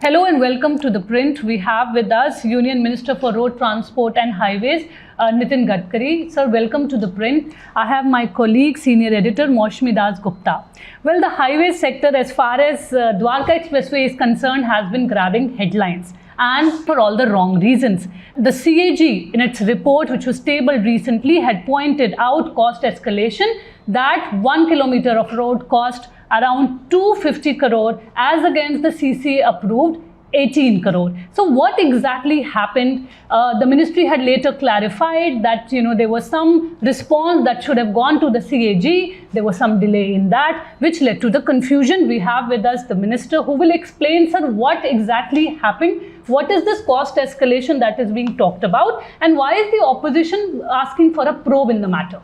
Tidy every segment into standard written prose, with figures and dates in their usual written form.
Hello and welcome to The Print. We have with us Union Minister for Road Transport and Highways, Nitin Gadkari. Sir, welcome to The Print. I have my colleague, Senior Editor, Maushmi Das Gupta. Well, the highway sector, as far as Dwarka Expressway is concerned, has been grabbing headlines, and for all the wrong reasons. The CAG, in its report, which was tabled recently, had pointed out cost escalation, that 1 kilometer of road cost around 250 crore as against the CCA approved 18 crore. So what exactly happened? The ministry had later clarified that there was some response that should have gone to the CAG. There was some delay in that, which led to the confusion. We have with us the minister who will explain, sir, what exactly happened. What is this cost escalation that is being talked about, and why is the opposition asking for a probe in the matter?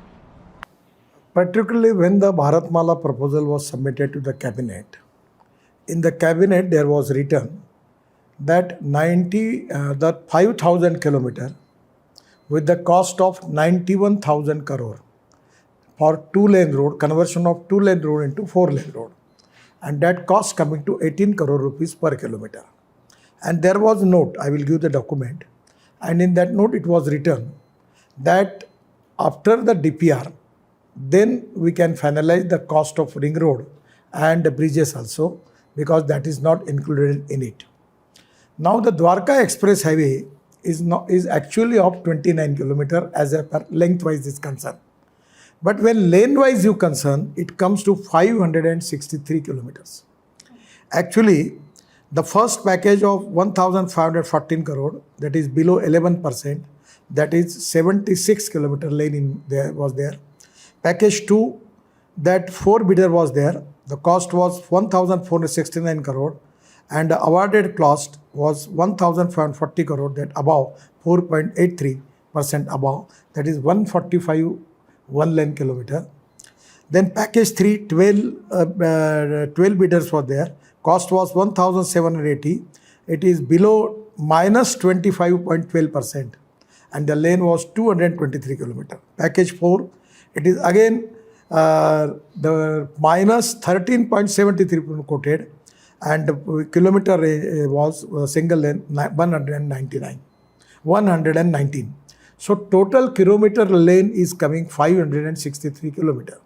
Particularly when the Bharatmala proposal was submitted to the cabinet, in the cabinet there was written that 5,000 kilometer with the cost of 91,000 crore for 2-lane road, conversion of 2-lane road into 4-lane road, and that cost coming to 18 crore rupees per kilometer. And there was a note, I will give the document, and in that note it was written that after the DPR, then we can finalize the cost of ring road and the bridges also, because that is not included in it. Now the Dwarka Express Highway is actually of 29 km as a per lengthwise is concerned. But when lane-wise you concern, it comes to 563 kilometers. Actually, the first package of 1,514 crore, that is below 11%, that is 76 km lane was there. Package 2, that 4 bidder was there. The cost was 1,469 crore and the awarded cost was 1,540 crore, that above 4.83% above, that is 145 1-lane kilometer. Then package 3, 12 bidders were there. Cost was 1,780. It is below minus 25.12% and the lane was 223 km. Package 4, it is again the minus 13.73 quoted and the kilometer was single lane 119. So total kilometer lane is coming 563 kilometer.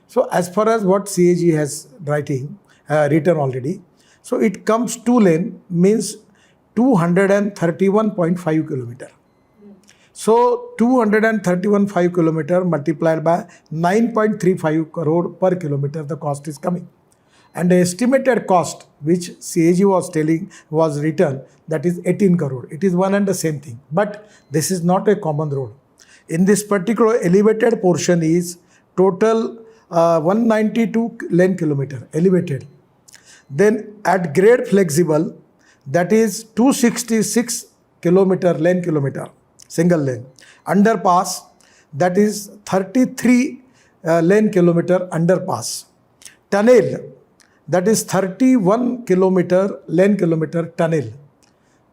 So as far as what CAG has written already, so it comes 2-lane means 231.5 kilometer. So 231.5 kilometer multiplied by 9.35 crore per kilometer the cost is coming. And the estimated cost which CAG was telling was written, that is 18 crore. It is one and the same thing. But this is not a common road. In this particular elevated portion is total 192 lane kilometer elevated. Then at grade flexible, that is 266 kilometer lane kilometer. Single lane. Underpass, that is 33 lane kilometer underpass. Tunnel, that is 31 kilometer lane kilometer tunnel.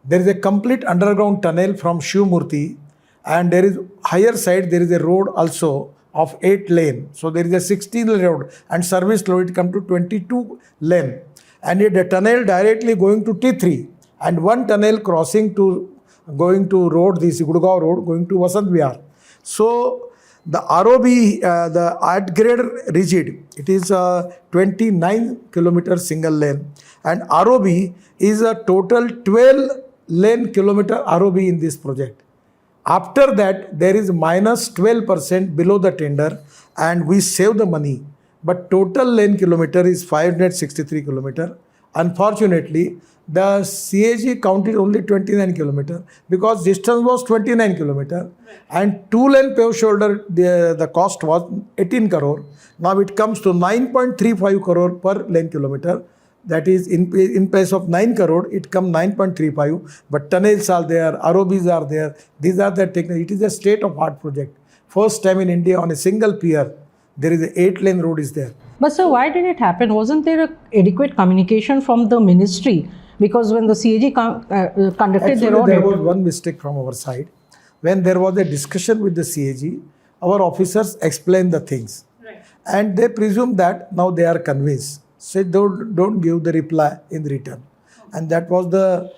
There is a complete underground tunnel from Shivamurti, and there is higher side, there is a road also of 8 lane. So there is a 16 lane road and service road, it come to 22 lane. And the tunnel directly going to T3 and one tunnel crossing to going to road, this Gurgaon road, going to Vasant Vihar. So the ROB, the at grade rigid, it is 29 kilometer single lane, and ROB is a total 12 lane kilometer ROB in this project. After that, there is minus 12% below the tender, and we save the money. But total lane kilometer is 563 kilometer. Unfortunately, the CAG counted only 29 km because distance was 29 km and 2-lane paved shoulder, the cost was 18 crore. Now it comes to 9.35 crore per lane kilometer. That is in place of 9 crore, it comes 9.35. But tunnels are there, ROBs are there. These are the technical. It is a state-of-art project. First time in India on a single pier, there is an 8-lane road is there. But sir, why did it happen? Wasn't there adequate communication from the ministry? Because when the CAG conducted their audit, there was one mistake from our side. When there was a discussion with the CAG, our officers explained the things. Right. And they presume that now they are convinced. Said don't give the reply in return. and that was the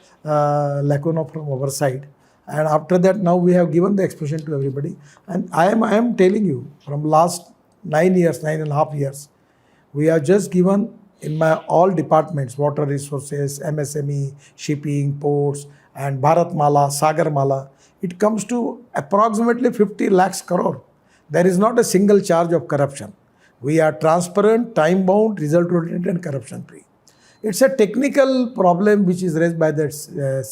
lacuna from our side. And after that, now we have given the explanation to everybody. And I am telling you, from last 9.5 years, we have just given in my all departments, water resources, MSME, shipping, ports, and Bharatmala, Sagarmala. It comes to approximately 50 lakhs crore. There is not a single charge of corruption. We are transparent, time-bound, result-oriented, and corruption-free. It's a technical problem which is raised by the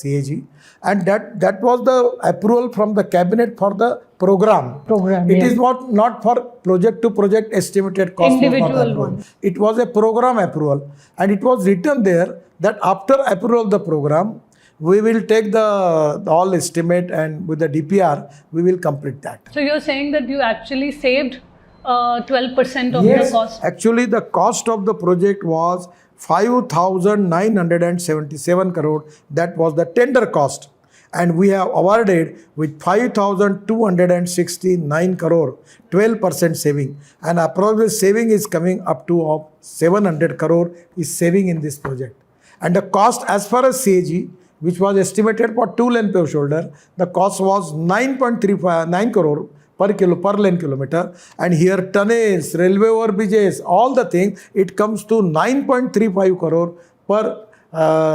CAG, and that was the approval from the cabinet for the program. It is not for project to project estimated cost. Individual one. It was a program approval, and it was written there that after approval of the program, we will take the all estimate, and with the DPR, we will complete that. So you're saying that you actually saved 12% of the cost? Actually, the cost of the project was 5,977 crore. That was the tender cost. And we have awarded with 5,269 crore, 12% saving. And approximate saving is coming up to of 700 crore is saving in this project. And the cost as far as CAG, which was estimated for 2 lane paved shoulder, the cost was 9.39 crore per lane kilometer, and here tunnels, railway overbridges, all the things, it comes to 9.35 crore per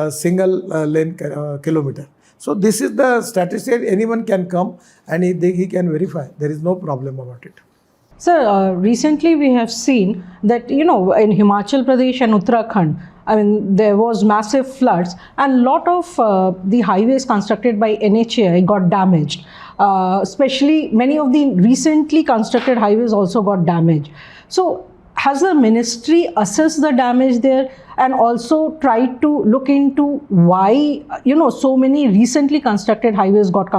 single lane kilometer. So this is the statistic. Anyone can come and he can verify. There is no problem about it. Sir, recently we have seen that, in Himachal Pradesh and Uttarakhand, there was massive floods, and lot of the highways constructed by NHAI got damaged. Especially many of the recently constructed highways also got damaged. So has the ministry assessed the damage there and also tried to look into why, so many recently constructed highways got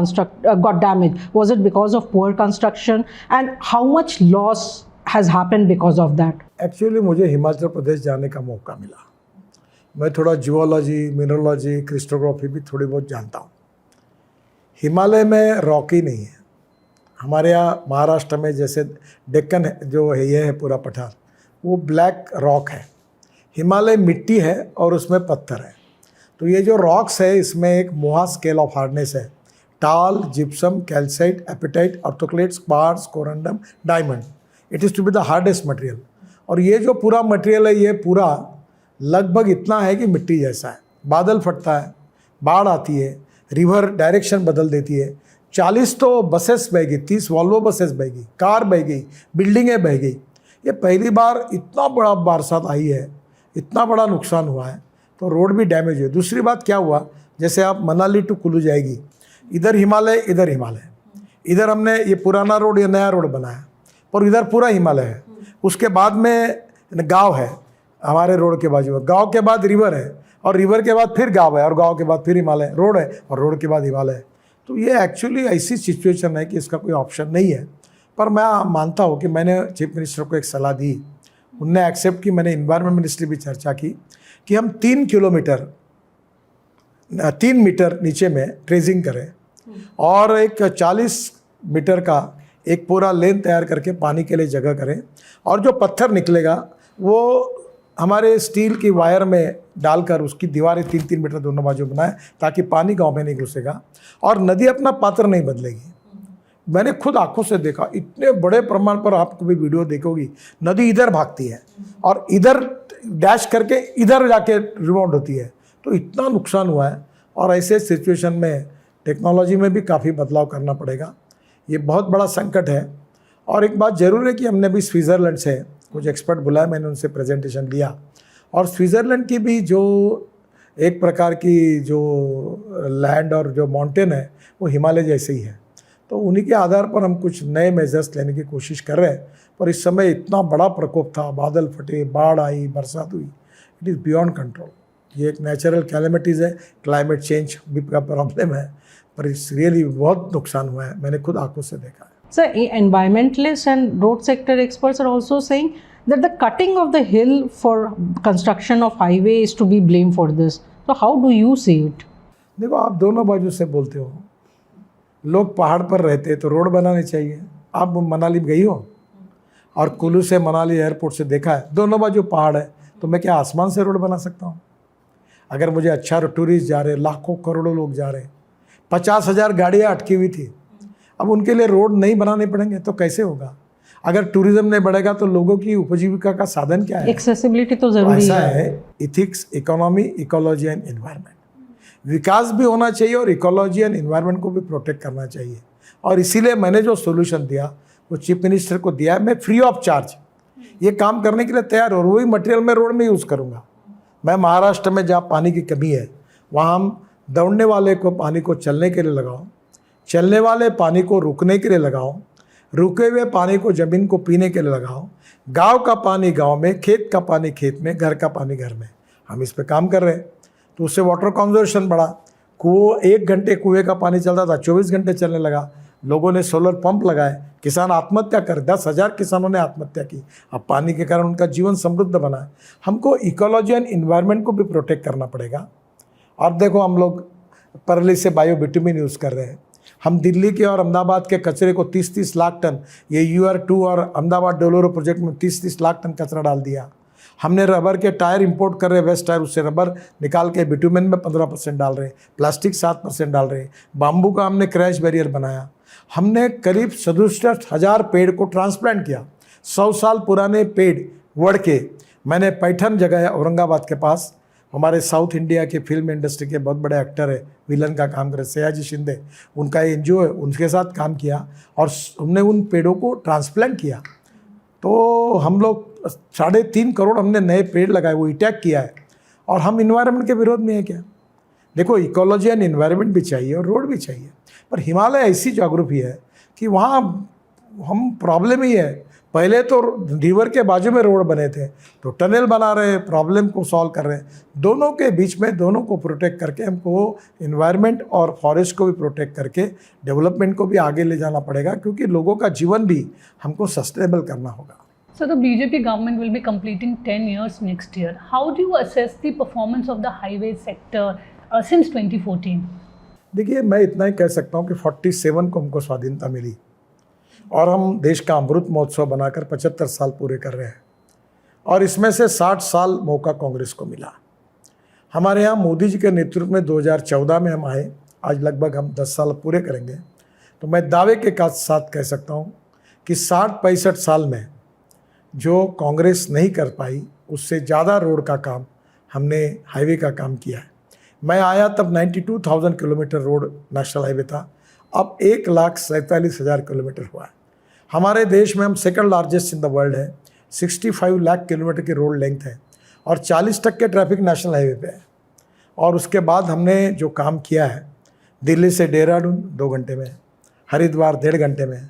damaged? Was it because of poor construction, and how much loss has happened because of that? Actually, मुझे हिमाचल प्रदेश जाने का मौका मिला. मैं थोड़ा geology, mineralogy, क्रिस्टोग्राफी भी थोड़ी बहुत जानता हूँ. हिमालय में रॉकी नहीं है. हमारे यहाँ महाराष्ट्र में जैसे डेक्कन जो है, ये है पूरा पठार, वो ब्लैक रॉक है. हिमालय मिट्टी है और उसमें पत्थर है. तो ये जो रॉक्स है, इसमें एक मोहा स्केल ऑफ हार्डनेस है. Talc, gypsum, calcite, apatite, orthoclase, quartz, corundum, diamond. It is to be the hardest material. और ये जो पूरा मटेरियल है, ये पूरा लगभग इतना है कि मिट्टी जैसा है. बादल फटता है, बाढ़ आती है, रिवर डायरेक्शन बदल देती है. 40 तो बसेस बह गई, 30 वॉल्वो बसेस बह गई, कार बह गई, बिल्डिंगें बह गई. ये पहली बार इतना बड़ा बरसात आई है, इतना बड़ा नुकसान हुआ है. तो रोड भी डैमेज हुए. दूसरी बात क्या हुआ, जैसे आप मनाली टू कुल्लू जाएगी, इधर हिमालय, इधर हिमालय. इधर हमने ये पुराना रोड, ये नया रोड बनाया, और इधर पूरा हिमालय है. उसके बाद में गांव है हमारे रोड के बाजू में. गांव के बाद रिवर है, और रिवर के बाद फिर गांव है, और गांव के बाद फिर हिमालय. रोड है और रोड के बाद हिमालय है. तो ये एक्चुअली ऐसी सिचुएशन है कि इसका कोई ऑप्शन नहीं है. पर मैं मानता हूँ कि मैंने चीफ मिनिस्टर को एक सलाह दी, उनने एक्सेप्ट की. मैंने इन्वायरमेंट मिनिस्ट्री भी चर्चा की कि हम 3 मीटर नीचे में ट्रेजिंग करें, और एक 40 मीटर का एक पूरा लेन तैयार करके पानी के लिए जगह करें, और जो पत्थर निकलेगा वो हमारे स्टील की वायर में डालकर उसकी दीवारें 3-3 मीटर दोनों बाजू बनाएं, ताकि पानी गांव में नहीं घुसेगा और नदी अपना पात्र नहीं बदलेगी. मैंने खुद आंखों से देखा, इतने बड़े प्रमाण पर, आपको भी वीडियो देखोगी, नदी इधर भागती है और इधर डैश करके इधर जाके रिबाउंड होती है. तो इतना नुकसान हुआ है. और ऐसे सिचुएशन में टेक्नोलॉजी में भी काफ़ी बदलाव करना पड़ेगा. ये बहुत बड़ा संकट है. और एक बात ज़रूर है कि हमने भी स्विट्ज़रलैंड से कुछ एक्सपर्ट बुलाए, मैंने उनसे प्रेजेंटेशन लिया, और स्विट्ज़रलैंड की भी जो एक प्रकार की जो लैंड और जो माउंटेन है वो हिमालय जैसे ही है. तो उन्हीं के आधार पर हम कुछ नए मेजर्स लेने की कोशिश कर रहे हैं. पर इस समय इतना बड़ा प्रकोप था, बादल फटे, बाढ़ आई, बरसात हुई, इट इज़ बियॉन्ड कंट्रोल. ये एक नेचुरल कैलेमिटीज़ है, क्लाइमेट चेंज भी का प्रॉब्लम है, पर इस रियली बहुत नुकसान हुआ है. मैंने खुद आंखों से देखा है. Sir, environmentalists and road sector experts are also saying that the cutting of the hill for construction of highway is to be blamed for this. So how do you see it? देखो, आप दोनों बाजू से बोलते हो. लोग पहाड़ पर रहते तो रोड बनाने चाहिए. आप मनाली गई हो और कुल्लू से मनाली एयरपोर्ट से देखा है, दोनों बाजू पहाड़ है, तो मैं क्या आसमान से रोड बना सकता हूँ? अगर मुझे अच्छा टूरिस्ट जा रहे, लाखों करोड़ों लोग जा रहे, 50,000 गाड़ियाँ अटकी हुई थी, अब उनके लिए रोड नहीं बनाने पड़ेंगे तो कैसे होगा? अगर टूरिज्म नहीं बढ़ेगा तो लोगों की उपजीविका का साधन क्या है? एक्सेसिबिलिटी तो जरूरी ऐसा है। है, ethics, economy, ecology and environment, विकास भी होना चाहिए और इकोलॉजी एंड एनवायरनमेंट को भी प्रोटेक्ट करना चाहिए। और इसीलिए मैंने जो सोल्यूशन दिया वो चीफ मिनिस्टर को दिया, मैं फ्री ऑफ चार्ज ये काम करने के लिए तैयार हूँ और वही मटेरियल मैं रोड में यूज़ करूँगा। मैं महाराष्ट्र में जहाँ पानी की कमी है वहाँ हम दौड़ने वाले को पानी को चलने के लिए लगाओ, चलने वाले पानी को रुकने के लिए लगाओ, रुके हुए पानी को ज़मीन को पीने के लिए लगाओ, गांव का पानी गांव में, खेत का पानी खेत में, घर का पानी घर में। हम इस पे काम कर रहे हैं तो उससे वाटर कंजर्वेशन बढ़ा। 1 घंटे कुएँ का पानी चलता था, 24 घंटे चलने लगा। लोगों ने सोलर पंप लगाए, किसान आत्महत्या कर, 10,000 किसानों ने आत्महत्या की। अब पानी के कारण उनका जीवन समृद्ध बना है। हमको इकोलॉजी एंड इन्वायरमेंट को भी प्रोटेक्ट करना पड़ेगा। और देखो, हम लोग परली से बायो बिटुमिन यूज़ कर रहे हैं। हम दिल्ली के और अहमदाबाद के कचरे को 30-30 लाख टन, ये UR2 और अहमदाबाद डोलोरो प्रोजेक्ट में 30-30 लाख टन कचरा डाल दिया। हमने रबर के टायर इंपोर्ट कर रहे हैं, वेस्ट टायर, उससे रबर निकाल के बिटुमिन में 15% डाल रहे हैं, प्लास्टिक 7% डाल रहे हैं। बाम्बू का हमने क्रैश बैरियर बनाया। हमने करीब 67,000 पेड़ को ट्रांसप्लांट किया। 100 साल पुराने पेड़ वड़ के मैंने पैठन जगह है औरंगाबाद के पास, हमारे साउथ इंडिया के फिल्म इंडस्ट्री के बहुत बड़े एक्टर है, विलन का काम करे, सयाजी शिंदे, उनका NGO है, उनके साथ काम किया और हमने उन पेड़ों को ट्रांसप्लांट किया। तो हम लोग 3.5 करोड़ हमने नए पेड़ लगाए, वो अटैक किया है। और हम इन्वायरमेंट के विरोध में है क्या? देखो, इकोलॉजी एंड इन्वायरमेंट भी चाहिए और रोड भी चाहिए, पर हिमालय ऐसी ज्योग्राफी है कि वहाँ हम प्रॉब्लम ही है। पहले तो रिवर के बाजू में रोड बने थे, तो टनल बना रहे, प्रॉब्लम को सॉल्व कर रहे हैं। दोनों के बीच में, दोनों को प्रोटेक्ट करके हमको इन्वायरमेंट और फॉरेस्ट को भी प्रोटेक्ट करके डेवलपमेंट को भी आगे ले जाना पड़ेगा, क्योंकि लोगों का जीवन भी हमको सस्टेनेबल करना होगा। So the BJP government will be completing 10 years next year. How do you assess the performance of the highway sector since 2014? देखिए, मैं इतना ही कह सकता हूँ कि 47 को हमको स्वाधीनता मिली और हम देश का अमृत महोत्सव बनाकर 75 साल पूरे कर रहे हैं और इसमें से 60 साल मौका कांग्रेस को मिला। हमारे यहाँ मोदी जी के नेतृत्व में 2014 में हम आए, आज लगभग हम 10 साल पूरे करेंगे। तो मैं दावे के साथ कह सकता हूँ कि 60-65 साल में जो कांग्रेस नहीं कर पाई, उससे ज़्यादा रोड का काम हमने, हाईवे का काम किया है। मैं आया तब 92,000 किलोमीटर रोड नेशनल हाईवे था, अब 1,47,000 किलोमीटर हुआ है। हमारे देश में हम second largest in the world है, 65 लाख किलोमीटर की रोड लेंथ है और 40% ट्रैफिक नेशनल हाईवे पे है। और उसके बाद हमने जो काम किया है, दिल्ली से देहरादून 2 घंटे में, हरिद्वार 1.5 घंटे में,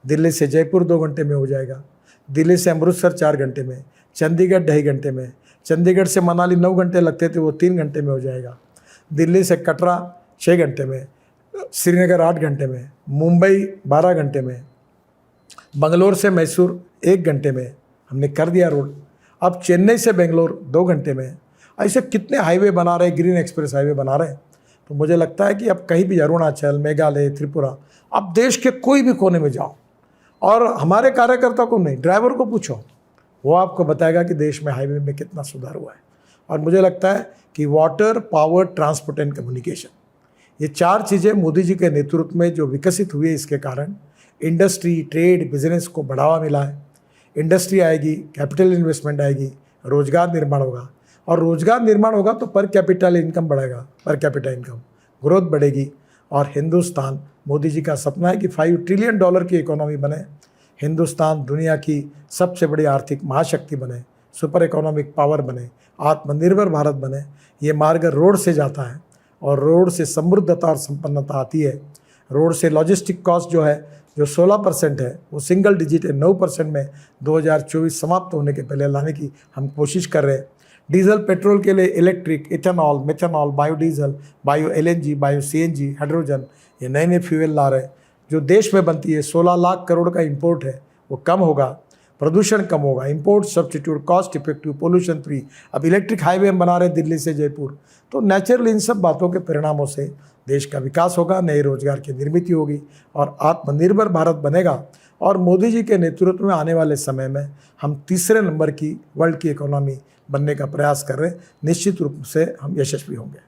दिल्ली से जयपुर 2 घंटे में हो जाएगा, दिल्ली से अमृतसर 4 घंटे में, चंडीगढ़ 2.5 घंटे में, चंडीगढ़ से मनाली 9 घंटे लगते थे, वो 3 घंटे में हो जाएगा, दिल्ली से कटरा 6 घंटे में, श्रीनगर 8 घंटे में, मुंबई 12 घंटे में, बंगलोर से मैसूर 1 घंटे में हमने कर दिया रोड। अब चेन्नई से बेंगलोर 2 घंटे में। ऐसे कितने हाईवे बना रहे, ग्रीन एक्सप्रेस हाईवे बना रहे हैं। तो मुझे लगता है कि अब कहीं भी, अरुणाचल, मेघालय, त्रिपुरा, अब देश के कोई भी कोने में जाओ और हमारे कार्यकर्ता को नहीं, ड्राइवर को पूछो, वो आपको बताएगा कि देश में हाईवे में कितना सुधार हुआ है। और मुझे लगता है कि water, power, transport and communication, ये 4 चीज़ें मोदी जी के नेतृत्व में जो विकसित हुई है, इसके कारण इंडस्ट्री, ट्रेड, बिजनेस को बढ़ावा मिला है। इंडस्ट्री आएगी, कैपिटल इन्वेस्टमेंट आएगी, रोजगार निर्माण होगा और रोजगार निर्माण होगा तो पर कैपिटल इनकम बढ़ेगा, पर कैपिटल इनकम ग्रोथ बढ़ेगी। और हिंदुस्तान, मोदी जी का सपना है कि $5 ट्रिलियन की इकोनॉमी बने, हिंदुस्तान दुनिया की सबसे बड़ी आर्थिक महाशक्ति बने, सुपर इकोनॉमिक पावर बने, आत्मनिर्भर भारत बने। ये मार्ग रोड से जाता है और रोड से समृद्धता और संपन्नता आती है। रोड से लॉजिस्टिक कॉस्ट जो है, जो 16% है, वो सिंगल डिजिट है, 9% में 2024 समाप्त होने के पहले लाने की हम कोशिश कर रहे हैं। डीजल पेट्रोल के लिए electric, ethanol, methanol, biodiesel, bio LNG, bio CNG, hydrogen, ये नए नए फ्यूल ला रहे हैं। जो देश में बनती है, 16 लाख करोड़ का इंपोर्ट है, वो कम होगा। प्रदूषण कम होगा, import substitute, cost effective, pollution free. अब इलेक्ट्रिक हाईवे हम बना रहे हैं दिल्ली से जयपुर, तो नेचुरल इन सब बातों के परिणामों से देश का विकास होगा, नए रोजगार की निर्मित होगी और आत्मनिर्भर भारत बनेगा। और मोदी जी के नेतृत्व में आने वाले समय में हम तीसरे नंबर की वर्ल्ड की इकोनॉमी बनने का प्रयास कर रहे हैं। निश्चित रूप से हम यशस्वी होंगे।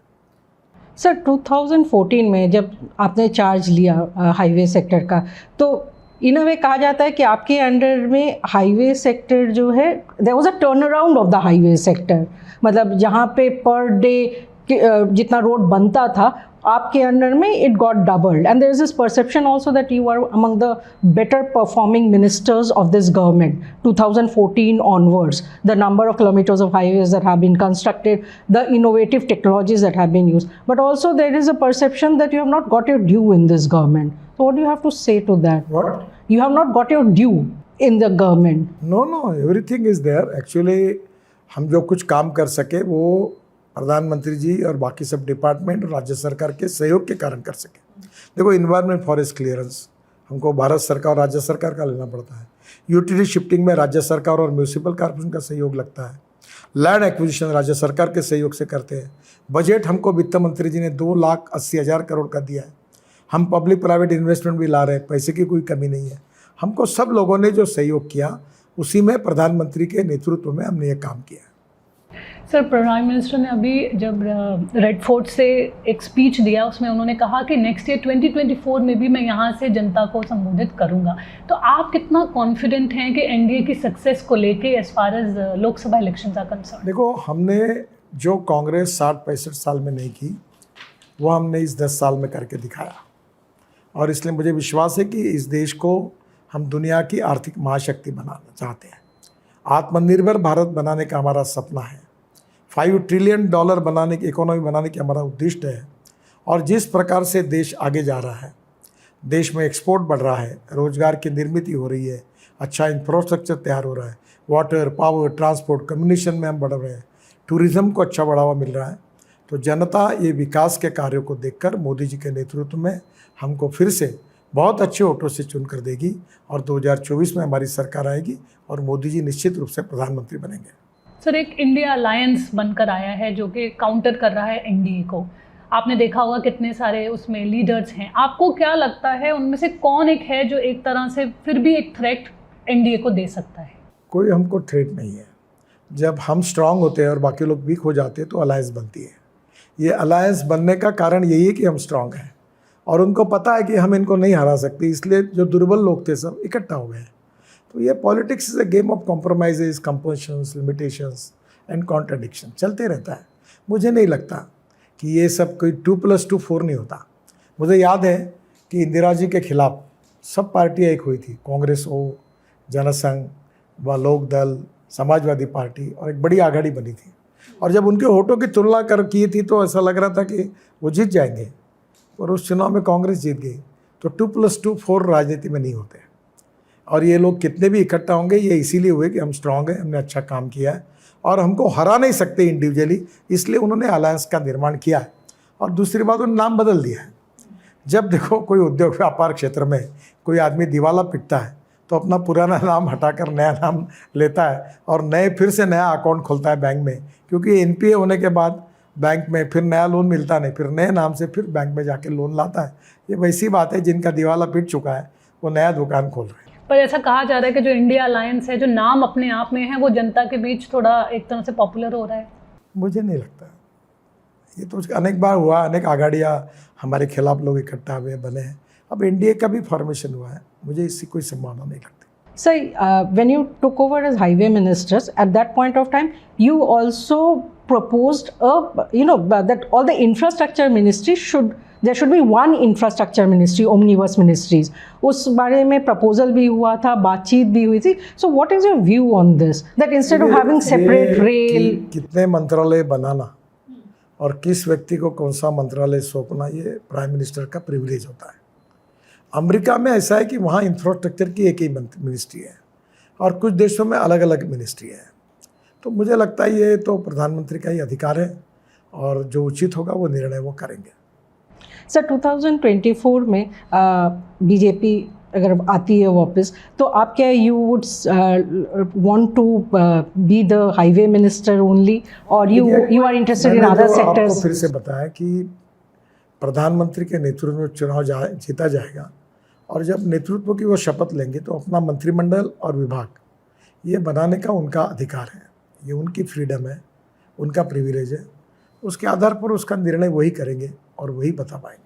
सर 2014 में जब आपने चार्ज लिया हाईवे सेक्टर का, तो इन अ वे कहा जाता है कि आपके अंडर में हाईवे सेक्टर जो है, there was a turn around of the highway sector. मतलब जहाँ पे पर डे जितना रोड बनता था, आपके अंडर में it got doubled, and there is this perception also that you are among the better performing ministers of this government 2014 onwards. The number of kilometers of highways that have been constructed, the innovative technologies that have been used, but also there is a perception that you have not got your due in this government. So what do you have to say to that? What? You have not got your due in the government. No, everything is there. Actually, हम जो कुछ काम कर सके वो प्रधानमंत्री जी और बाकी सब डिपार्टमेंट और राज्य सरकार के सहयोग के कारण कर सके। देखो, इन्वायरमेंट फॉरेस्ट क्लियरेंस हमको भारत सरकार और राज्य सरकार का लेना पड़ता है। यूटिलिटी शिफ्टिंग में राज्य सरकार और म्यूनिसिपल कॉर्पोरेशन का सहयोग लगता है। लैंड एक्विजिशन राज्य सरकार के सहयोग से करते हैं। बजट हमको वित्त मंत्री जी ने 2,80,000 करोड़ का दिया है। हम पब्लिक प्राइवेट इन्वेस्टमेंट भी ला रहे हैं, पैसे की कोई कमी नहीं है। हमको सब लोगों ने जो सहयोग किया उसी में प्रधानमंत्री के नेतृत्व में हमने ये काम किया। सर, प्राइम मिनिस्टर ने अभी जब रेड फोर्ट से एक स्पीच दिया, उसमें उन्होंने कहा कि नेक्स्ट ईयर 2024 में भी मैं यहाँ से जनता को संबोधित करूँगा। तो आप कितना कॉन्फिडेंट हैं कि एनडीए की सक्सेस को लेके as far as Lok Sabha elections are concern? देखो, हमने जो कांग्रेस 60-65 साल में नहीं की वो हमने इस 10 साल में करके दिखाया, और इसलिए मुझे विश्वास है कि इस देश को हम दुनिया की आर्थिक महाशक्ति बनाना चाहते हैं। आत्मनिर्भर भारत बनाने का हमारा सपना है। $5 ट्रिलियन बनाने की इकोनॉमी बनाने की हमारा उद्देश्य है। और जिस प्रकार से देश आगे जा रहा है, देश में एक्सपोर्ट बढ़ रहा है, रोजगार की निर्मित हो रही है, अच्छा इंफ्रास्ट्रक्चर तैयार हो रहा है, वाटर, पावर, ट्रांसपोर्ट, कम्युनिकेशन में हम बढ़ रहे हैं, टूरिज़्म को अच्छा बढ़ावा मिल रहा है, तो जनता ये विकास के कार्यों को देखकर मोदी जी के नेतृत्व में हमको फिर से बहुत अच्छे वोटों से चुनकर देगी और 2024 में हमारी सरकार आएगी और मोदी जी निश्चित रूप से प्रधानमंत्री बनेंगे। सर, एक इंडिया अलायंस बनकर आया है जो कि काउंटर कर रहा है एनडीए को। आपने देखा होगा कितने सारे उसमें लीडर्स हैं। आपको क्या लगता है उनमें से कौन एक है जो एक तरह से फिर भी एक थ्रेट एनडीए को दे सकता है? कोई हमको थ्रेट नहीं है। जब हम स्ट्रांग होते हैं और बाकी लोग वीक हो जाते हैं तो अलायंस बनती है। ये अलायंस बनने का कारण यही है कि हम स्ट्रांग हैं और उनको पता है कि हम इनको नहीं हरा सकते, इसलिए जो दुर्बल लोग थे सब इकट्ठा हो गए। तो ये politics is a game of compromises, compulsions, limitations and contradiction चलते रहता है। मुझे नहीं लगता कि ये सब कोई 2+2 4 नहीं होता। मुझे याद है कि इंदिरा जी के खिलाफ सब पार्टियाँ एक हुई थी, कांग्रेस हो, जनसंघ व लोक दल, समाजवादी पार्टी, और एक बड़ी आघाड़ी बनी थी। और जब उनके वोटों की तुलना की थी तो ऐसा लग रहा था कि वो जीत जाएंगे, और उस चुनाव में कांग्रेस जीत गई। तो 2+2 4 राजनीति में नहीं होते। और ये लोग कितने भी इकट्ठा होंगे, ये इसीलिए हुए कि हम स्ट्रांग हैं, हमने अच्छा काम किया है और हमको हरा नहीं सकते इंडिविजुअली, इसलिए उन्होंने अलायंस का निर्माण किया है। और दूसरी बात, उन्होंने नाम बदल दिया है। जब देखो कोई उद्योग व्यापार क्षेत्र में कोई आदमी दिवाला पिटता है तो अपना पुराना नाम हटाकर नया नाम लेता है और फिर से नया अकाउंट खोलता है बैंक में, क्योंकि एनपीए होने के बाद बैंक में फिर नया लोन मिलता नहीं, फिर नए नाम से फिर बैंक में जाके लोन लाता है। ये वैसी बात है, जिनका दिवाला पिट चुका है वो नया दुकान खोल रहे हैं। पर ऐसा कहा जा रहा है कि जो इंडिया अलायंस है, जो नाम अपने आप में है, वो जनता के बीच थोड़ा एक तरह से पॉपुलर हो रहा है। मुझे नहीं लगता। ये तो अनेक बार हुआ, अनेक आघाड़ियाँ हमारे खिलाफ लोग इकट्ठा हुए बने हैं। अब एनडीए का भी फॉर्मेशन हुआ है, मुझे इसकी कोई संभावना नहीं लगती। Sir, when you took over as highway ministers, at that point of time, you also proposed that all the infrastructure ministries there should be one infrastructure ministry, omnibus ministries. उस बारे में proposal भी हुआ था, बातचीत भी हुई थी. So what is your view on this? That instead of having separate rail, कितने मंत्रालय बनाना और किस व्यक्ति को कौन सा मंत्रालय सौंपना, ये प्राइम मिनिस्टर का प्रिविलेज होता है। अमेरिका में ऐसा है कि वहाँ इंफ्रास्ट्रक्चर की एक ही मिनिस्ट्री है और कुछ देशों में अलग अलग मिनिस्ट्री है। तो मुझे लगता है ये तो प्रधानमंत्री का ही अधिकार है और जो उचित होगा वो निर्णय वो करेंगे। सर 2024 में बीजेपी अगर आती है वापस, तो आप क्या you would want to be the highway minister only, और you are interested in other sectors? आपको फिर से बताया कि प्रधानमंत्री के नेतृत्व में चुनाव जीता जाएगा, और जब नेतृत्व की वो शपथ लेंगे तो अपना मंत्रिमंडल और विभाग ये बनाने का उनका अधिकार है, ये उनकी फ्रीडम है, उनका प्रिविलेज है। उसके आधार पर उसका निर्णय वही करेंगे और वही बता पाएंगे।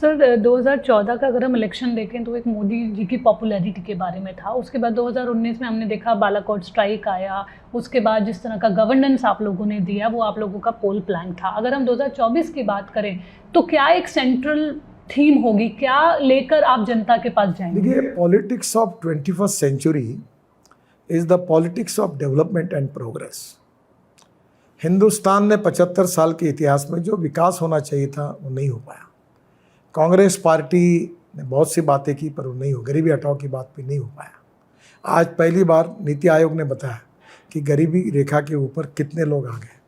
सर 2014 का अगर हम इलेक्शन देखें तो एक मोदी जी की पॉपुलैरिटी के बारे में था। उसके बाद 2019 में हमने देखा बालाकोट स्ट्राइक आया, उसके बाद जिस तरह का गवर्नेंस आप लोगों ने दिया वो आप लोगों का पोल प्लान था। अगर हम 2024 की बात करें तो क्या एक सेंट्रल थीम होगी, क्या लेकर आप जनता के पास जाएंगे? देखिए, politics of 21st century is the politics of development and progress. Hindustan ने 75 साल के इतिहास में जो विकास होना चाहिए था वो नहीं हो पाया। कांग्रेस पार्टी ने बहुत सी बातें की पर वो नहीं हो, गरीबी हटाओ की बात भी नहीं हो पाया। आज पहली बार नीति आयोग ने बताया कि गरीबी रेखा के ऊपर कितने लोग आ गए।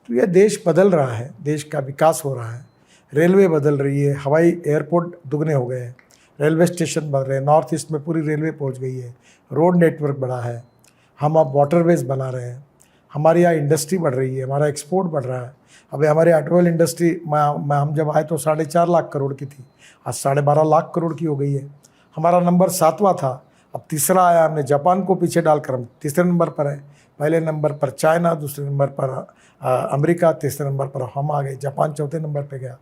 तो यह देश बदल रहा है, देश का विकास हो रहा है, रेलवे बदल रही है, हवाई एयरपोर्ट दुगने हो गए हैं, रेलवे स्टेशन बन रहे हैं, नॉर्थ ईस्ट में पूरी रेलवे पहुंच गई है, रोड नेटवर्क बढ़ा है, हम अब वाटरवेज बना रहे हैं, हमारे यहाँ इंडस्ट्री बढ़ रही है, हमारा एक्सपोर्ट बढ़ रहा है। अभी हमारे ऑटोमोबाइल इंडस्ट्री हम जब आए तो 4.5 लाख करोड़ की थी, आज 12.5 लाख करोड़ की हो गई है। हमारा नंबर 7वां था, अब तीसरा आया, हमने जापान को पीछे डालकर हम तीसरे नंबर पर है। पहले नंबर पर चाइना, दूसरे नंबर पर अमेरिका, तीसरे नंबर पर हम आ गए, जापान चौथे नंबर पर गया।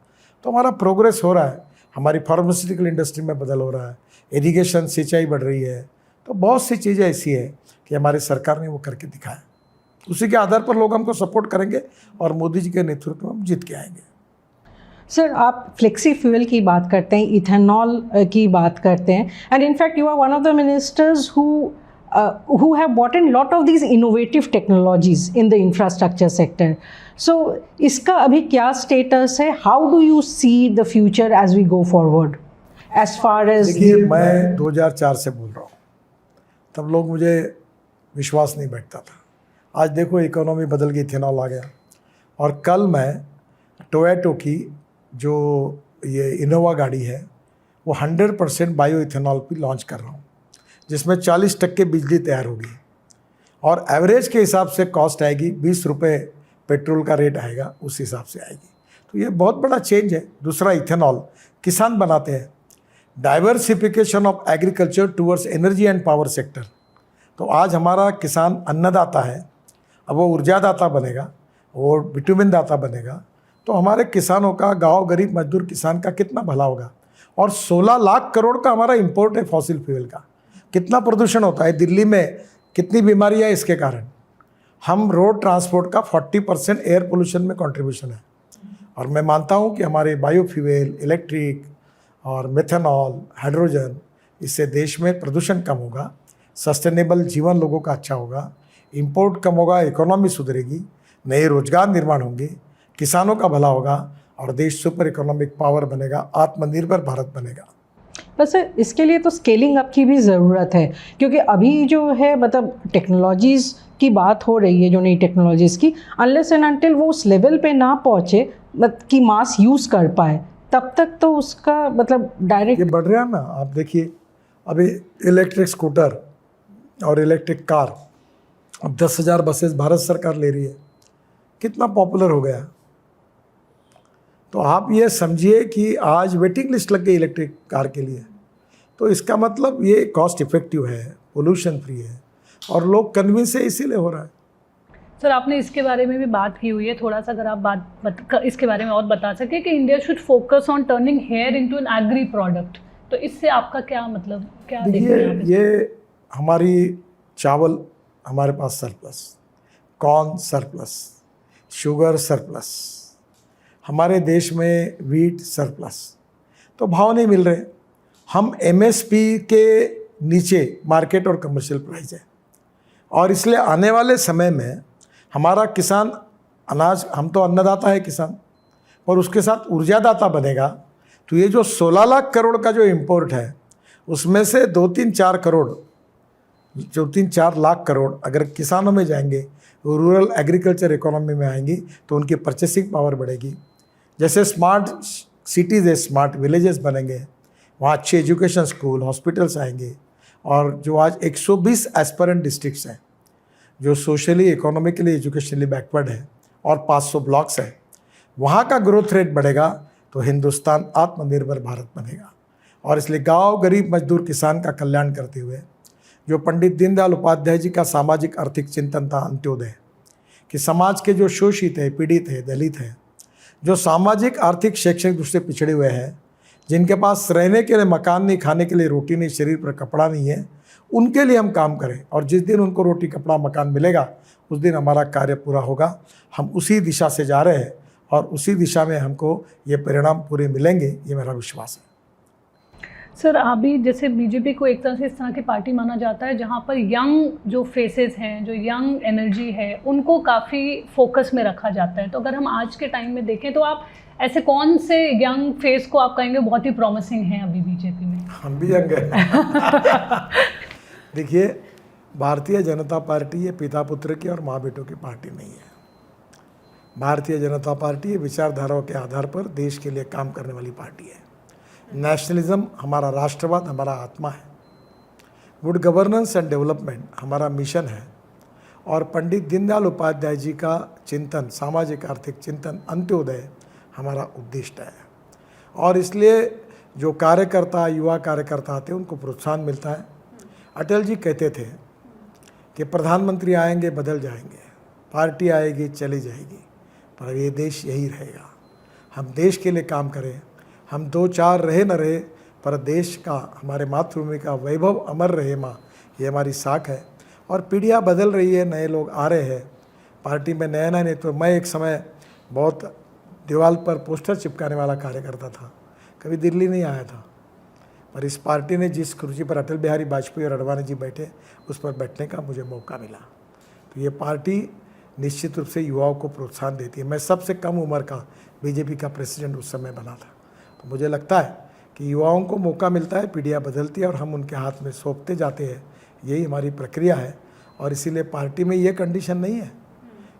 तो हमारा प्रोग्रेस हो रहा है, हमारी फार्मास्यूटिकल इंडस्ट्री में बदल हो रहा है, इरिगेशन सिंचाई बढ़ रही है। तो बहुत सी चीज़ें ऐसी है कि हमारी सरकार ने वो करके दिखाया। उसी के आधार पर लोग हमको सपोर्ट करेंगे और मोदी जी के नेतृत्व में हम जीत के आएंगे। सर, आप फ्लेक्सी फ्यूल की बात करते हैं, इथेनॉल की बात करते हैं, and in fact you are one of the ministers who have brought in lot of these innovative technologies in the infrastructure sector. So, इसका अभी क्या status है? How do you see the future as we go forward? As far as देखिए, मैं 2004 से बोल रहा हूँ, तब लोग मुझे विश्वास नहीं बैठता था। आज देखो इकोनॉमी बदल गई, इथेनॉल आ गया। और कल मैं टोयोटो की जो ये इनोवा गाड़ी है वो 100% बायो इथेनॉल पर लॉन्च कर रहा हूँ, जिसमें 40% बिजली तैयार होगी और एवरेज के हिसाब से कॉस्ट आएगी 20 रुपये पेट्रोल का रेट आएगा, उस हिसाब से आएगी। तो ये बहुत बड़ा चेंज है। दूसरा, इथेनॉल किसान बनाते हैं, diversification of agriculture towards energy and power sector. तो आज हमारा किसान अन्नदाता है, अब वो ऊर्जादाता बनेगा, वो विटामिन दाता बनेगा। तो हमारे किसानों का, गाँव गरीब मजदूर किसान का कितना भला होगा। और 16 लाख करोड़ का हमारा इम्पोर्ट है फॉसिल फ्यूल का। कितना प्रदूषण होता है दिल्ली में, कितनी बीमारियाँ इसके कारण। हम रोड ट्रांसपोर्ट का 40% एयर पोल्यूशन में कंट्रीब्यूशन है। और मैं मानता हूँ कि हमारे बायोफ्यूल, इलेक्ट्रिक और मेथनॉल, हाइड्रोजन, इससे देश में प्रदूषण कम होगा, सस्टेनेबल जीवन लोगों का अच्छा होगा, इंपोर्ट कम होगा, इकोनॉमी सुधरेगी, नए रोजगार निर्माण होंगे, किसानों का भला होगा और देश सुपर इकोनॉमिक पावर बनेगा, आत्मनिर्भर भारत बनेगा। बस इसके लिए तो स्केलिंग अप की भी ज़रूरत है, क्योंकि अभी जो है मतलब टेक्नोलॉजीज़ की बात हो रही है, जो नई टेक्नोलॉजीज़ की, अनलेस एंड अनटिल वो उस लेवल पे ना पहुँचे कि मास यूज़ कर पाए, तब तक तो उसका मतलब डायरेक्ट ये बढ़ रहा है ना। आप देखिए, अभी इलेक्ट्रिक स्कूटर और इलेक्ट्रिक कार, अब 10,000 बसेस भारत सरकार ले रही है, कितना पॉपुलर हो गया। तो आप ये समझिए कि आज वेटिंग लिस्ट लग गई इलेक्ट्रिक कार के लिए। तो इसका मतलब ये कॉस्ट इफेक्टिव है, पोल्यूशन फ्री है और लोग कन्विंस है, इसीलिए हो रहा है। सर, आपने इसके बारे में भी बात की हुई है, थोड़ा सा अगर आप इसके बारे में और बता सके कि India should focus on turning hair into an agri product, तो इससे आपका क्या मतलब, क्या देखिए, ये हमारी चावल हमारे पास surplus, corn surplus, sugar surplus, हमारे देश में वीट सरप्लस, तो भाव नहीं मिल रहे। हम एमएसपी के नीचे मार्केट और कमर्शियल प्राइस है, और इसलिए आने वाले समय में हमारा किसान अनाज, हम तो अन्नदाता है किसान, और उसके साथ ऊर्जादाता बनेगा। तो ये जो 16 लाख करोड़ का जो इम्पोर्ट है, उसमें से 2-3-4 लाख करोड़ अगर किसानों में जाएंगे, रूरल एग्रीकल्चर इकोनॉमी में आएंगी, तो उनकी परचेसिंग पावर बढ़ेगी। जैसे स्मार्ट सिटीज़ है, स्मार्ट विलेजेस बनेंगे, वहाँ अच्छे एजुकेशन स्कूल, हॉस्पिटल्स आएंगे, और जो आज 120 एस्पिरेंट डिस्ट्रिक्ट्स हैं जो सोशली, इकोनॉमिकली, एजुकेशनली बैकवर्ड है, और 500 ब्लॉक्स हैं, वहाँ का ग्रोथ रेट बढ़ेगा तो हिंदुस्तान आत्मनिर्भर भारत बनेगा। और इसलिए गांव, गरीब, मजदूर, किसान का कल्याण करते हुए जो पंडित दीनदयाल उपाध्याय जी का सामाजिक आर्थिक चिंतन था अंत्योदय, कि समाज के जो शोषित है, पीड़ित है, दलित है, जो सामाजिक, आर्थिक, शैक्षणिक रूप से पिछड़े हुए हैं, जिनके पास रहने के लिए मकान नहीं, खाने के लिए रोटी नहीं, शरीर पर कपड़ा नहीं है, उनके लिए हम काम करें। और जिस दिन उनको रोटी, कपड़ा, मकान मिलेगा उस दिन हमारा कार्य पूरा होगा। हम उसी दिशा से जा रहे हैं और उसी दिशा में हमको ये परिणाम पूरे मिलेंगे, ये मेरा विश्वास है। सर, अभी जैसे बीजेपी को एक तरह से इस तरह की पार्टी माना जाता है जहां पर यंग जो फेसेस हैं, जो यंग एनर्जी है, उनको काफ़ी फोकस में रखा जाता है। तो अगर हम आज के टाइम में देखें तो आप ऐसे कौन से यंग फेस को आप कहेंगे बहुत ही प्रॉमिसिंग हैं अभी बीजेपी में? हम भी यंग हैं। देखिए, भारतीय जनता पार्टी ये पिता पुत्र की और माँ बेटों की पार्टी नहीं है। भारतीय जनता पार्टी विचारधाराओं के आधार पर देश के लिए काम करने वाली पार्टी है। नेशनलिज्म हमारा, राष्ट्रवाद हमारा आत्मा है, गुड गवर्नेंस एंड डेवलपमेंट हमारा मिशन है, और पंडित दीनदयाल उपाध्याय जी का चिंतन, सामाजिक आर्थिक चिंतन, अंत्योदय हमारा उद्देश्य है। और इसलिए जो कार्यकर्ता, युवा कार्यकर्ता आते हैं उनको प्रोत्साहन मिलता है। अटल जी कहते थे कि प्रधानमंत्री आएंगे, बदल जाएंगे, पार्टी आएगी, चली जाएगी, पर ये देश यही रहेगा। हम देश के लिए काम करें, हम 2-4 रहे न रहे, पर देश का, हमारे मातृभूमि का वैभव अमर रहे माँ, ये हमारी साख है। और पीढ़ियाँ बदल रही है, नए लोग आ रहे हैं पार्टी में, नया नया नेतृत्व। मैं एक समय बहुत दीवार पर पोस्टर चिपकाने वाला कार्यकर्ता था, कभी दिल्ली नहीं आया था, पर इस पार्टी ने जिस कुर्सी पर अटल बिहारी वाजपेयी और अडवाणी जी बैठे, उस पर बैठने का मुझे मौका मिला। तो ये पार्टी निश्चित रूप से युवाओं को प्रोत्साहन देती है। मैं सबसे कम उम्र का बीजेपी का प्रेसिडेंट उस समय बना था, तो मुझे लगता है कि युवाओं को मौका मिलता है, पीढ़ियाँ बदलती है और हम उनके हाथ में सौंपते जाते हैं। यही हमारी प्रक्रिया है। और इसीलिए पार्टी में ये कंडीशन नहीं है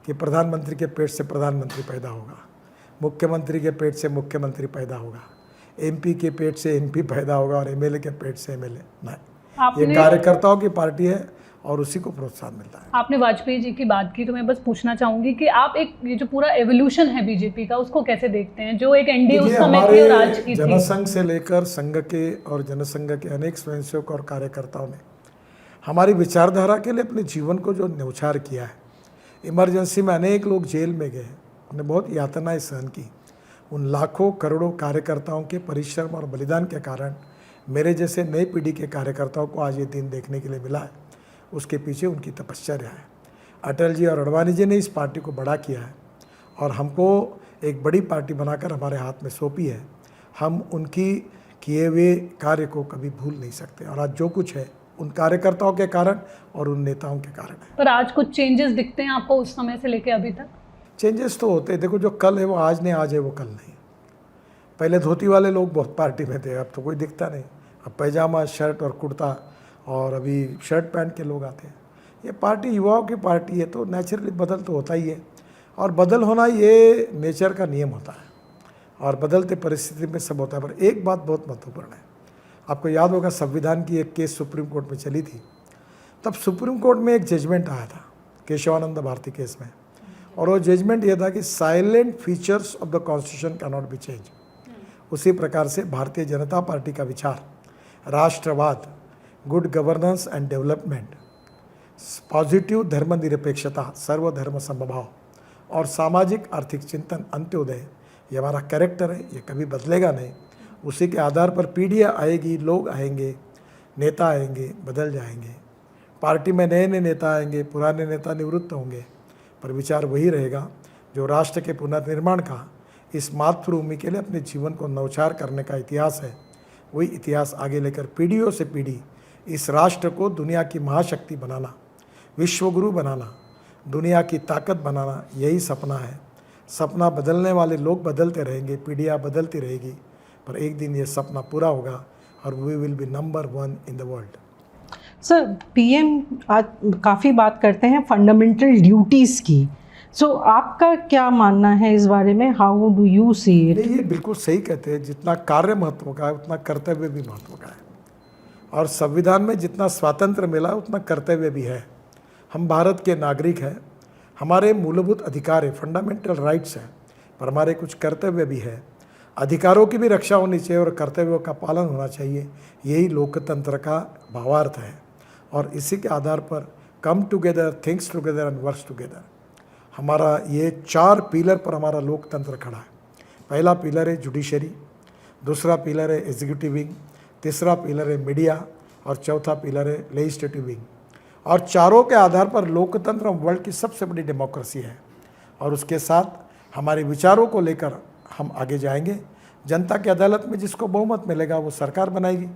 कि प्रधानमंत्री के पेट से प्रधानमंत्री पैदा होगा, मुख्यमंत्री के पेट से मुख्यमंत्री पैदा होगा, एमपी के पेट से एमपी पैदा होगा और एमएलए के पेट से एमएलए नहीं। ये कार्यकर्ताओं की पार्टी है और उसी को प्रोत्साहन मिलता है। आपने वाजपेयी जी की बात की, तो मैं बस पूछना चाहूंगी कि आप एक ये जो पूरा एवोल्यूशन है बीजेपी का, उसको कैसे देखते हैं, जो एक एनडीए उस समय की और आज की थी? जनसंघ से लेकर संघ के और जनसंघ के अनेक स्वयंसेवक और कार्यकर्ताओं ने हमारी विचारधारा के लिए अपने जीवन को जो न्यौछावर किया है। इमरजेंसी में अनेक लोग जेल में गए, उन्हें बहुत यातनाएं सहन की। उन लाखों करोड़ों कार्यकर्ताओं के परिश्रम और बलिदान के कारण मेरे जैसे नई पीढ़ी के कार्यकर्ताओं को आज ये दिन देखने के लिए मिला है। उसके पीछे उनकी तपश्चर्या है। अटल जी और अडवाणी जी ने इस पार्टी को बड़ा किया है और हमको एक बड़ी पार्टी बनाकर हमारे हाथ में सौंपी है। हम उनकी किए हुए कार्य को कभी भूल नहीं सकते, और आज जो कुछ है उन कार्यकर्ताओं के कारण और उन नेताओं के कारण है। पर आज कुछ चेंजेस दिखते हैं आपको उस समय से लेके अभी तक? चेंजेस तो होते हैं। देखो, जो कल है वो आज नहीं, आज है वो कल नहीं। पहले धोती वाले लोग बहुत पार्टी में थे, अब तो कोई दिखता नहीं। अब पैजामा, शर्ट और कुर्ता, और अभी शर्ट पैंट के लोग आते हैं। ये पार्टी युवाओं की पार्टी है, तो नेचुरली बदल तो होता ही है, और बदल होना ये नेचर का नियम होता है, और बदलते परिस्थिति में सब होता है। पर एक बात बहुत महत्वपूर्ण है, आपको याद होगा संविधान की एक केस सुप्रीम कोर्ट में चली थी। तब सुप्रीम कोर्ट में एक जजमेंट आया था केशवानंद भारती केस में, और वो जजमेंट ये था कि salient features of the constitution can not be change. उसी प्रकार से भारतीय जनता पार्टी का विचार, राष्ट्रवाद, good governance and development, positive धर्मनिरपेक्षता, सर्वधर्म समभाव और सामाजिक आर्थिक चिंतन, अंत्योदय, ये हमारा कैरेक्टर है, ये कभी बदलेगा नहीं। उसी के आधार पर पीढ़ियाँ आएगी, लोग आएंगे, नेता आएंगे, बदल जाएंगे, पार्टी में नए नए नेता आएंगे, पुराने नेता निवृत्त होंगे, पर विचार वही रहेगा जो राष्ट्र के पुनर्निर्माण का, इस मातृभूमि के लिए अपने जीवन को नौचार करने का इतिहास है। वही इतिहास आगे लेकर पीढ़ियों से पीढ़ी इस राष्ट्र को दुनिया की महाशक्ति बनाना, विश्वगुरु बनाना, दुनिया की ताकत बनाना, यही सपना है। सपना बदलने वाले लोग बदलते रहेंगे, पीढ़ियाँ बदलती रहेगी, पर एक दिन ये सपना पूरा होगा और we will be number 1 in the world. Sir, PM आज काफ़ी बात करते हैं फंडामेंटल ड्यूटीज़ की, सो आपका क्या मानना है इस बारे में? How do you see it? नहीं, ये बिल्कुल सही कहते हैं, जितना कार्य महत्व का है उतना कर्तव्य भी महत्व का है, और संविधान में जितना स्वातंत्र्य मिला उतना कर्तव्य भी है। हम भारत के नागरिक हैं, हमारे मूलभूत अधिकार है, फंडामेंटल राइट्स हैं, पर हमारे कुछ कर्तव्य भी है। अधिकारों की भी रक्षा होनी चाहिए और कर्तव्यों का पालन होना चाहिए, यही लोकतंत्र का भावार्थ है। और इसी के आधार पर come together, thinks together and works together, हमारा ये 4 पिलर पर हमारा लोकतंत्र खड़ा है। पहला पिलर है जुडिशरी, दूसरा पिलर है एग्जीक्यूटिव विंग, तीसरा पिलर है मीडिया और चौथा पिलर है लेजिस्लेटिव विंग। और चारों के आधार पर लोकतंत्र वर्ल्ड की सबसे बड़ी डेमोक्रेसी है, और उसके साथ हमारे विचारों को लेकर हम आगे जाएंगे। जनता की अदालत में जिसको बहुमत मिलेगा वो सरकार बनाएगी,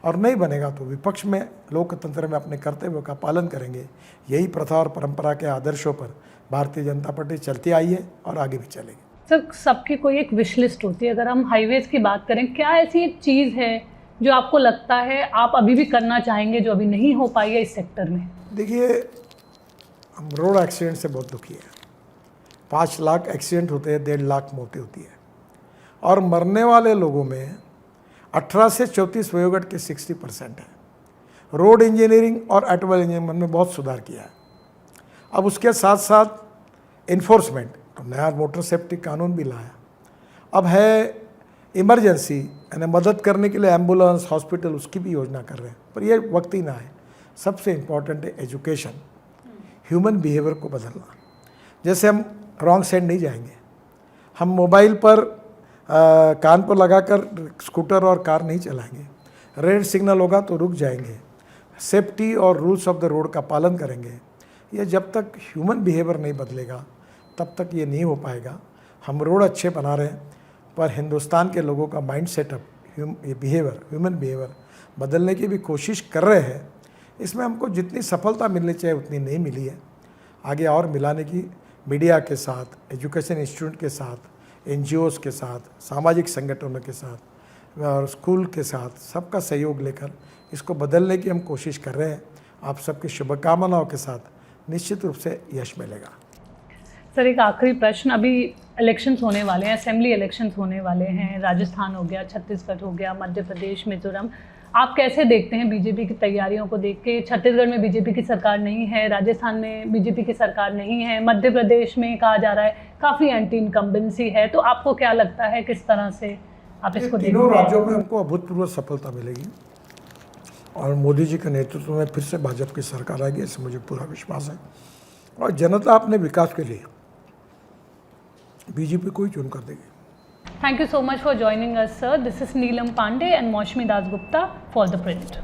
और नहीं बनेगा तो विपक्ष में लोकतंत्र में अपने कर्तव्यों का पालन करेंगे। यही प्रथा और परंपरा के आदर्शों पर भारतीय जनता पार्टी चलती आई है और आगे भी चलेगी। सर, सबकी कोई एक विश लिस्ट होती है। अगर हम हाईवेज की बात करें, क्या ऐसी एक चीज़ है जो आपको लगता है आप अभी भी करना चाहेंगे जो अभी नहीं हो पाई है इस सेक्टर में? देखिए, हम रोड एक्सीडेंट से बहुत दुखी है। 5 लाख एक्सीडेंट होते हैं, 1.5 लाख मौतें होती है, और मरने वाले लोगों में 18 से 34 वयोगट के 60% है। रोड इंजीनियरिंग और ऑटोमोबाइल इंजीनियरिंग में बहुत सुधार किया है। अब उसके साथ साथ इन्फोर्समेंट, अब नया मोटर सेफ्टी कानून भी लाया। अब है इमरजेंसी, यानी मदद करने के लिए एम्बुलेंस, हॉस्पिटल, उसकी भी योजना कर रहे हैं, पर ये वक्त ही ना है। सबसे इम्पॉर्टेंट है एजुकेशन, ह्यूमन बिहेवियर को बदलना। जैसे हम रॉन्ग साइड नहीं जाएंगे, हम मोबाइल पर कान पर लगाकर स्कूटर और कार नहीं चलाएंगे, रेड सिग्नल होगा तो रुक जाएंगे, सेफ्टी और रूल्स ऑफ द रोड का पालन करेंगे। ये जब तक ह्यूमन बिहेवियर नहीं बदलेगा तब तक ये नहीं हो पाएगा। हम रोड अच्छे बना रहे हैं, पर हिंदुस्तान के लोगों का mind setup, behaviour, human behaviour बदलने की भी कोशिश कर रहे हैं। इसमें हमको जितनी सफलता मिलनी चाहिए उतनी नहीं मिली है। आगे और मिलाने की मीडिया के साथ, एजुकेशन इंस्टीट्यूट के साथ, NGOs के साथ, सामाजिक संगठनों के साथ और स्कूल के साथ सबका सहयोग लेकर इसको बदलने की हम कोशिश कर रहे हैं। आप सबकी शुभकामनाओं के साथ निश्चित रूप से यश मिलेगा। सर, एक आखिरी प्रश्न, अभी इलेक्शंस होने वाले हैं, असेंबली इलेक्शंस होने वाले हैं, राजस्थान हो गया, छत्तीसगढ़ हो गया, मध्य प्रदेश, मिजोरम। आप कैसे देखते हैं बीजेपी की तैयारियों को देख के? छत्तीसगढ़ में बीजेपी की सरकार नहीं है, राजस्थान में बीजेपी की सरकार नहीं है, मध्य प्रदेश में कहा जा रहा है काफ़ी एंटी इनकम्बेंसी है, तो आपको क्या लगता है किस तरह से आप इसको देखते हैं? तीनों राज्यों में हमको अभूतपूर्व सफलता मिलेगी और मोदी जी के नेतृत्व में फिर से भाजपा की सरकार आएगी, इससे मुझे पूरा विश्वास है। और जनता अपने विकास के लिए बीजेपी को ही चुन कर देगी। Thank you so much for joining us, sir. This is Neelam Pandey and Maushmi Das Gupta for The Print.